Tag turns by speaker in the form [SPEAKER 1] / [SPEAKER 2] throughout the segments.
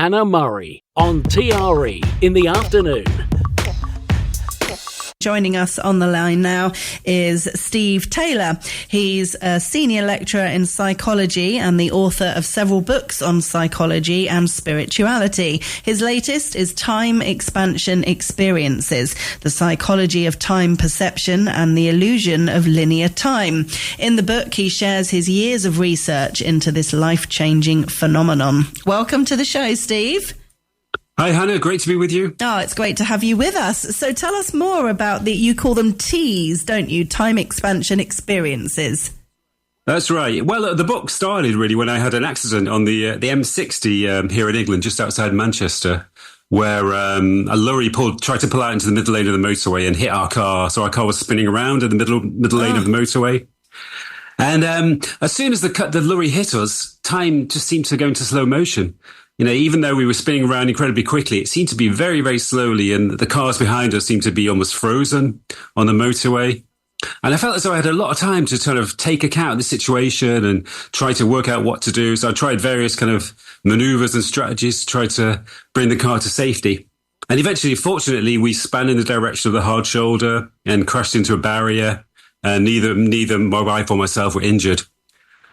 [SPEAKER 1] Hannah Murray on TRE in the afternoon.
[SPEAKER 2] Joining us on the line now is Steve Taylor. He's a senior lecturer in psychology and the author of several books on psychology and spirituality. His latest is Time Expansion Experiences, the psychology of time perception and the illusion of linear time. In the book, he shares his years of research into this life-changing phenomenon. Welcome to the show, Steve.
[SPEAKER 3] Hi, Hannah. Great to be with you.
[SPEAKER 2] Oh, it's great to have you with us. So tell us more about you call them Ts, don't you? Time expansion experiences.
[SPEAKER 3] That's right. Well, the book started really when I had an accident on the M60 here in England, just outside Manchester, where a lorry tried to pull out into the middle lane of the motorway and hit our car. So our car was spinning around in the middle lane of the motorway. And as soon as the lorry hit us, time just seemed to go into slow motion. You know, even though we were spinning around incredibly quickly, it seemed to be very, very slowly, and the cars behind us seemed to be almost frozen on the motorway. And I felt as though I had a lot of time to sort of take account of the situation and try to work out what to do. So I tried various kind of maneuvers and strategies to try to bring the car to safety. And eventually, fortunately, we span in the direction of the hard shoulder and crashed into a barrier. And neither my wife or myself were injured.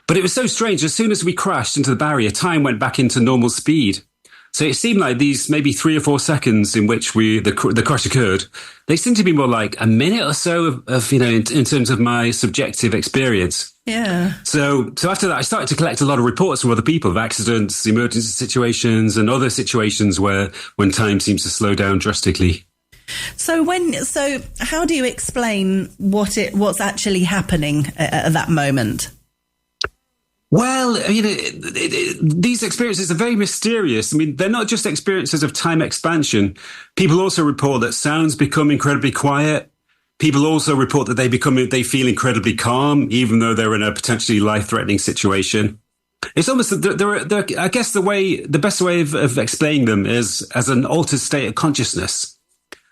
[SPEAKER 3] But it was so strange. As soon as we crashed into the barrier, time went back into normal speed. So it seemed like these maybe 3 or 4 seconds in which the crash occurred, they seemed to be more like a minute or so of in terms of my subjective experience.
[SPEAKER 2] Yeah.
[SPEAKER 3] So after that, I started to collect a lot of reports from other people of accidents, emergency situations, and other situations when time seems to slow down drastically.
[SPEAKER 2] So how do you explain what's actually happening at that moment?
[SPEAKER 3] Well, these experiences are very mysterious. I mean, they're not just experiences of time expansion. People also report that sounds become incredibly quiet. People also report that they feel incredibly calm, even though they're in a potentially life-threatening situation. It's almost, I guess the best way of explaining them is as an altered state of consciousness.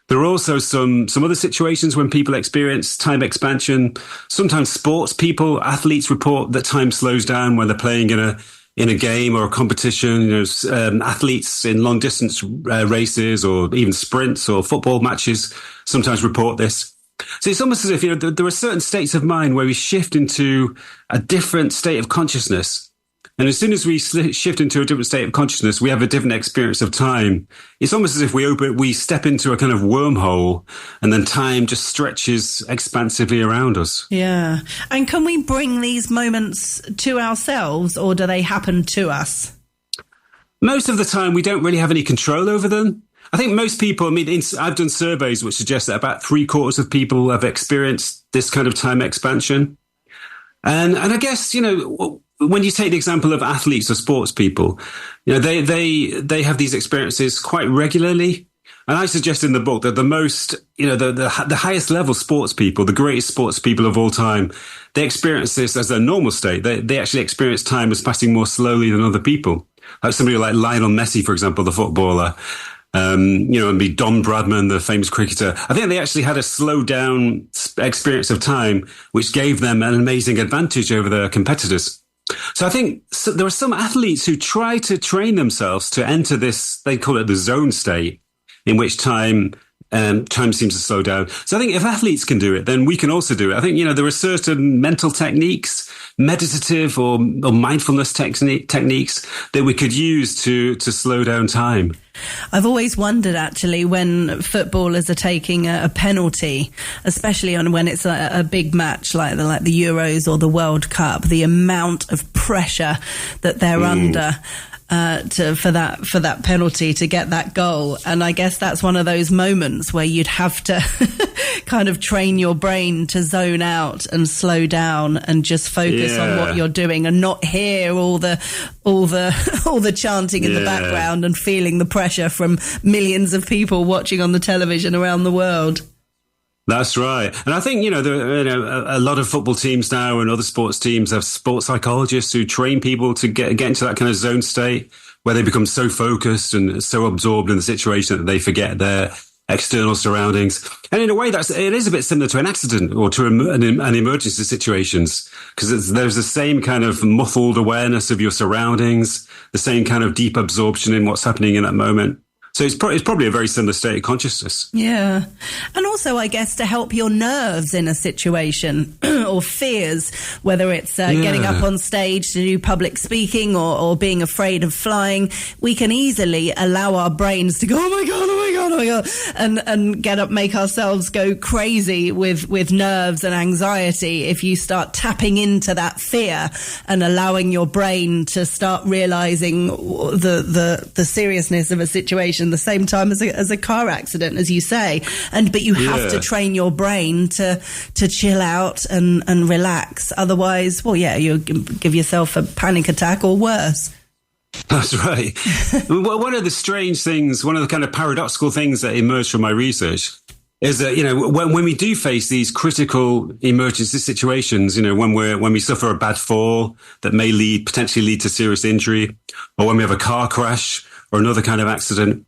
[SPEAKER 3] There are also some other situations when people experience time expansion. Sometimes sports people, athletes report that time slows down when they're playing in a game or a competition. Athletes in long distance races or even sprints or football matches sometimes report this. So it's almost as if there are certain states of mind where we shift into a different state of consciousness. And as soon as we shift into a different state of consciousness, we have a different experience of time. It's almost as if we step into a kind of wormhole and then time just stretches expansively around us.
[SPEAKER 2] Yeah. And can we bring these moments to ourselves, or do they happen to us?
[SPEAKER 3] Most of the time, we don't really have any control over them. I think most people, I've done surveys which suggest that about 3/4 of people have experienced this kind of time expansion. And I guess, when you take the example of athletes or sports people, they have these experiences quite regularly. And I suggest in the book that the highest level sports people, the greatest sports people of all time, they experience this as their normal state. They actually experience time as passing more slowly than other people. Like somebody like Lionel Messi, for example, the footballer, and Don Bradman, the famous cricketer. I think they actually had a slow down experience of time, which gave them an amazing advantage over their competitors. So I think there are some athletes who try to train themselves to enter this, they call it the zone state, in which time seems to slow down. So I think if athletes can do it, then we can also do it. I think, there are certain mental techniques, meditative or mindfulness techniques that we could use to slow down time.
[SPEAKER 2] I've always wondered, actually, when footballers are taking a penalty, especially when it's a big match like the Euros or the World Cup, the amount of pressure that they're under for that penalty to get that goal. And I guess that's one of those moments where you'd have to kind of train your brain to zone out and slow down and just focus on what you're doing and not hear all the chanting in the background and feeling the pressure from millions of people watching on the television around the world.
[SPEAKER 3] That's right. And I think, a lot of football teams now and other sports teams have sports psychologists who train people to get into that kind of zone state where they become so focused and so absorbed in the situation that they forget their external surroundings. And in a way, it is a bit similar to an accident or to an emergency situations, because there's the same kind of muffled awareness of your surroundings, the same kind of deep absorption in what's happening in that moment. So it's probably a very similar state of consciousness.
[SPEAKER 2] Yeah. And also, I guess, to help your nerves in a situation or fears, whether it's getting up on stage to do public speaking or being afraid of flying, we can easily allow our brains to go, oh my God, oh my God, oh my God, and get up, make ourselves go crazy with nerves and anxiety if you start tapping into that fear and allowing your brain to start realizing the seriousness of a situation the same time as a car accident, as you say, but you have to train your brain to chill out and relax. Otherwise, you give yourself a panic attack or worse.
[SPEAKER 3] That's right. Well, one of the strange things, one of the kind of paradoxical things that emerged from my research is that, when we do face these critical emergency situations, when we suffer a bad fall that may potentially lead to serious injury, or when we have a car crash or another kind of accident,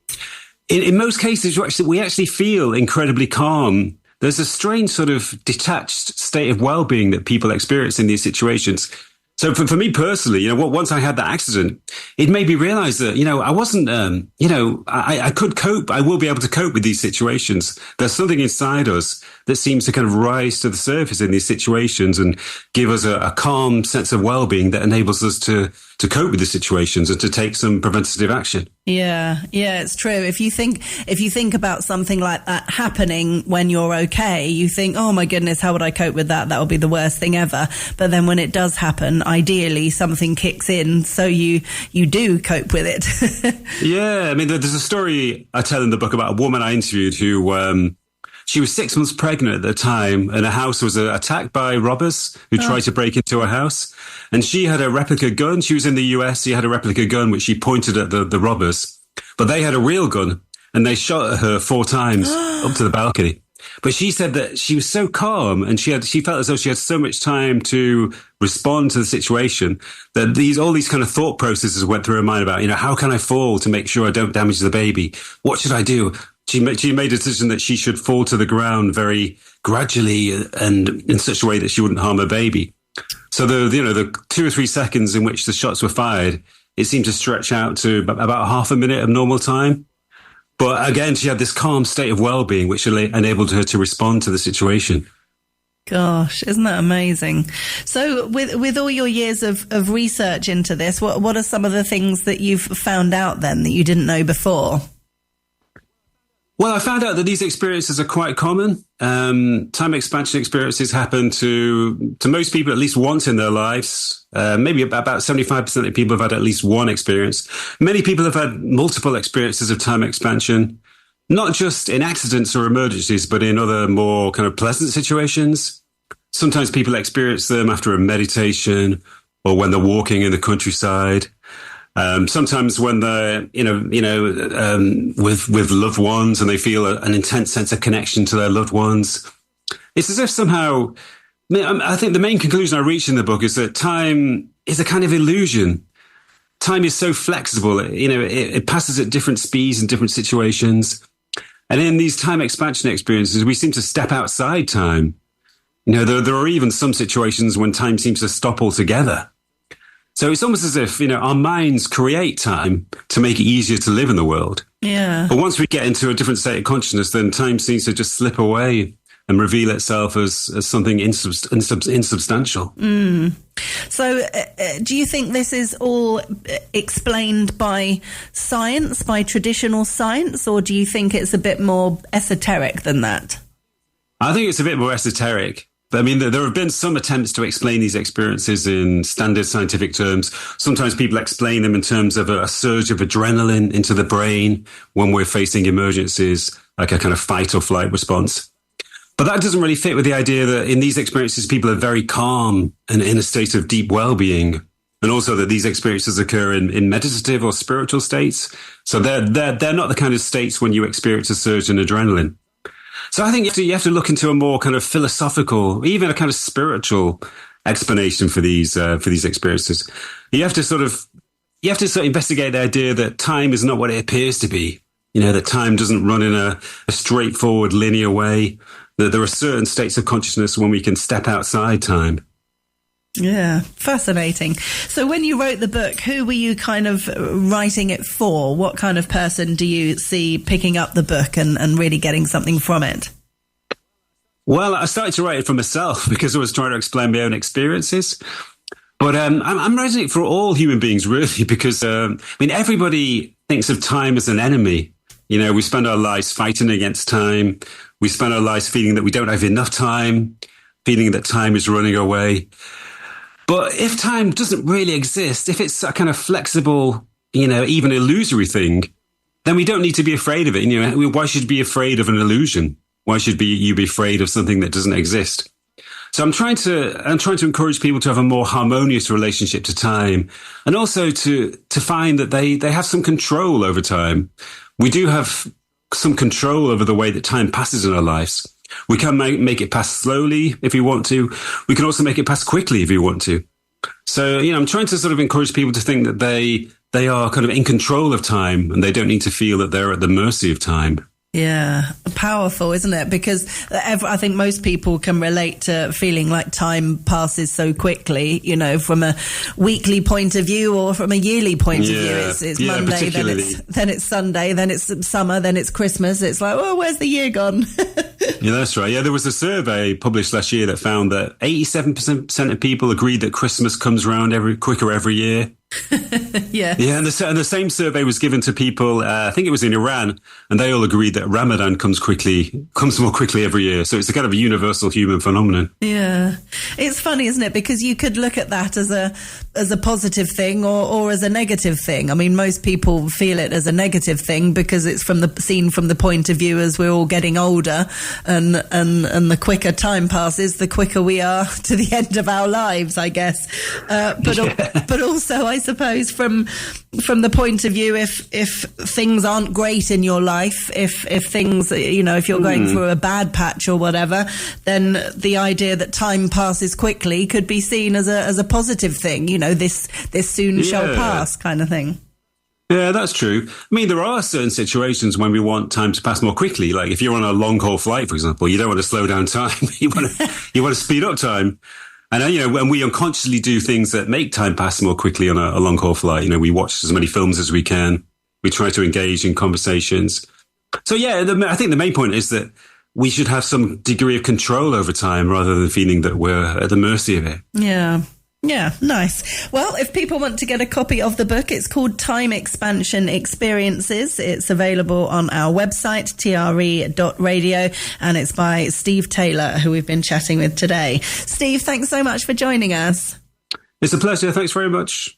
[SPEAKER 3] in most cases, we actually feel incredibly calm. There's a strange sort of detached state of well-being that people experience in these situations. So for me personally, once I had that accident, it made me realize that, I wasn't, I could cope. I will be able to cope with these situations. There's something inside us that seems to kind of rise to the surface in these situations and give us a calm sense of well-being that enables us to cope with the situations and to take some preventative action.
[SPEAKER 2] Yeah, it's true. If you think about something like that happening when you're okay, you think, oh my goodness, how would I cope with that? That would be the worst thing ever. But then when it does happen, ideally something kicks in, so you do cope with it.
[SPEAKER 3] Yeah, I mean, there's a story I tell in the book about a woman I interviewed who she was 6 months pregnant at the time, and her house was attacked by robbers who tried to break into her house. And she had a replica gun. She was in the US. She had a replica gun, which she pointed at the robbers. But they had a real gun, and they shot at her 4 times up to the balcony. But she said that she was so calm, and she felt as though she had so much time to respond to the situation, that all these kind of thought processes went through her mind about, how can I fall to make sure I don't damage the baby? What should I do? She made a decision that she should fall to the ground very gradually and in such a way that she wouldn't harm her baby. So the 2 or 3 seconds in which the shots were fired, it seemed to stretch out to about half a minute of normal time. But again, she had this calm state of well-being, which enabled her to respond to the situation.
[SPEAKER 2] Gosh, isn't that amazing? So with all your years of research into this, what are some of the things that you've found out then that you didn't know before?
[SPEAKER 3] Well, I found out that these experiences are quite common. Time expansion experiences happen to most people at least once in their lives. Maybe about 75% of people have had at least one experience. Many people have had multiple experiences of time expansion, not just in accidents or emergencies, but in other more kind of pleasant situations. Sometimes people experience them after a meditation or when they're walking in the countryside. Sometimes when they're, with loved ones and they feel an intense sense of connection to their loved ones. It's as if somehow, I think the main conclusion I reach in the book is that time is a kind of illusion. Time is so flexible, it passes at different speeds in different situations. And in these time expansion experiences, we seem to step outside time. There are even some situations when time seems to stop altogether. So it's almost as if, our minds create time to make it easier to live in the world.
[SPEAKER 2] Yeah.
[SPEAKER 3] But once we get into a different state of consciousness, then time seems to just slip away and reveal itself as something insubstantial.
[SPEAKER 2] Mm. So do you think this is all explained by science, by traditional science, or do you think it's a bit more esoteric than that?
[SPEAKER 3] I think it's a bit more esoteric. I mean, there have been some attempts to explain these experiences in standard scientific terms. Sometimes people explain them in terms of a surge of adrenaline into the brain when we're facing emergencies, like a kind of fight or flight response. But that doesn't really fit with the idea that in these experiences, people are very calm and in a state of deep well-being. And also that these experiences occur in meditative or spiritual states. So they're not the kind of states when you experience a surge in adrenaline. So I think you have to look into a more kind of philosophical, even a kind of spiritual explanation for these experiences. You have to sort of investigate the idea that time is not what it appears to be. that time doesn't run in a straightforward linear way, that there are certain states of consciousness when we can step outside time.
[SPEAKER 2] Yeah, fascinating. So when you wrote the book, who were you kind of writing it for? What kind of person do you see picking up the book and really getting something from it?
[SPEAKER 3] Well, I started to write it for myself because I was trying to explain my own experiences. But I'm writing it for all human beings, really, because, everybody thinks of time as an enemy. We spend our lives fighting against time. We spend our lives feeling that we don't have enough time, feeling that time is running away. But if time doesn't really exist, if it's a kind of flexible, even illusory thing, then we don't need to be afraid of it. Why should you be afraid of an illusion? Why should you be afraid of something that doesn't exist? So I'm trying to encourage people to have a more harmonious relationship to time, and also to find that they have some control over time. We do have some control over the way that time passes in our lives. We can make it pass slowly if we want to. We can also make it pass quickly if we want to. So, I'm trying to sort of encourage people to think that they are kind of in control of time, and they don't need to feel that they're at the mercy of time.
[SPEAKER 2] Yeah, powerful, isn't it? Because I think most people can relate to feeling like time passes so quickly, from a weekly point of view or from a yearly point of view. It's Monday, then it's Sunday, then it's summer, then it's Christmas. It's like, oh, where's the year gone?
[SPEAKER 3] Yeah, that's right. Yeah, there was a survey published last year that found that 87% of people agreed that Christmas comes around quicker every year.
[SPEAKER 2] Yeah,
[SPEAKER 3] and the same survey was given to people. I think it was in Iran, and they all agreed that Ramadan comes more quickly every year. So it's a kind of a universal human phenomenon.
[SPEAKER 2] Yeah, it's funny, isn't it? Because you could look at that as a positive thing or as a negative thing. I mean, most people feel it as a negative thing because it's seen from the point of view as we're all getting older, and the quicker time passes, the quicker we are to the end of our lives, I guess. But also, I suppose from the point of view, if things aren't great in your life, if things, if you're going through a bad patch or whatever, then the idea that time passes quickly could be seen as a positive thing. This soon shall pass kind of thing.
[SPEAKER 3] Yeah, that's true. I mean, there are certain situations when we want time to pass more quickly. Like if you're on a long haul flight, for example, you don't want to slow down time. you want to speed up time. And, when we unconsciously do things that make time pass more quickly on a long haul flight, we watch as many films as we can. We try to engage in conversations. So, yeah, I think the main point is that we should have some degree of control over time rather than feeling that we're at the mercy of it.
[SPEAKER 2] Yeah. Yeah, nice. Well, if people want to get a copy of the book, it's called Time Expansion Experiences. It's available on our website, tre.radio, and it's by Steve Taylor, who we've been chatting with today. Steve, thanks so much for joining us.
[SPEAKER 3] It's a pleasure. Thanks very much.